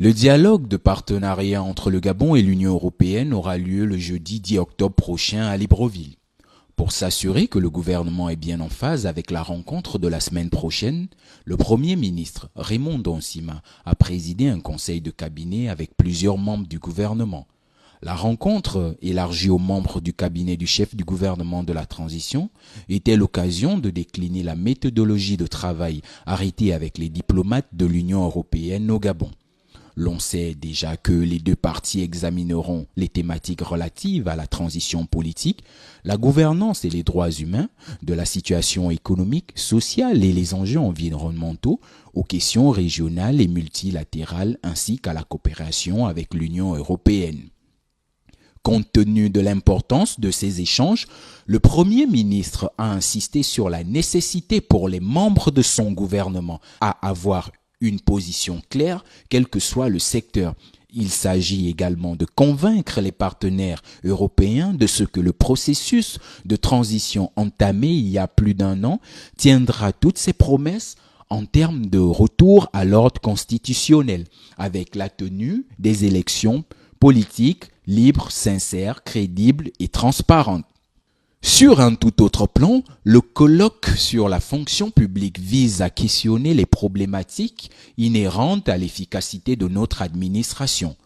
Le dialogue de partenariat entre le Gabon et l'Union européenne aura lieu le jeudi 10 octobre prochain à Libreville. Pour s'assurer que le gouvernement est bien en phase avec la rencontre de la semaine prochaine, le Premier ministre Raymond Donsima a présidé un conseil de cabinet avec plusieurs membres du gouvernement. La rencontre, élargie aux membres du cabinet du chef du gouvernement de la transition, était l'occasion de décliner la méthodologie de travail arrêtée avec les diplomates de l'Union européenne au Gabon. L'on sait déjà que les deux parties examineront les thématiques relatives à la transition politique, la gouvernance et les droits humains, de la situation économique, sociale et les enjeux environnementaux, aux questions régionales et multilatérales ainsi qu'à la coopération avec l'Union européenne. Compte tenu de l'importance de ces échanges, le Premier ministre a insisté sur la nécessité pour les membres de son gouvernement à avoir une position claire, quel que soit le secteur. Il s'agit également de convaincre les partenaires européens de ce que le processus de transition entamé il y a plus d'un an tiendra toutes ses promesses en termes de retour à l'ordre constitutionnel, avec la tenue des élections politiques libres, sincères, crédibles et transparentes. Sur un tout autre plan, le colloque sur la fonction publique vise à questionner les problématiques inhérentes à l'efficacité de notre administration.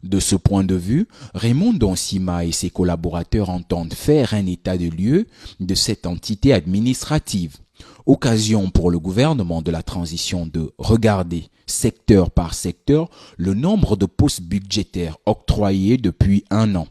De ce point de vue, Raymond Donsima et ses collaborateurs entendent faire un état de lieu de cette entité administrative. Occasion pour le gouvernement de la transition de regarder, secteur par secteur, le nombre de postes budgétaires octroyés depuis un an,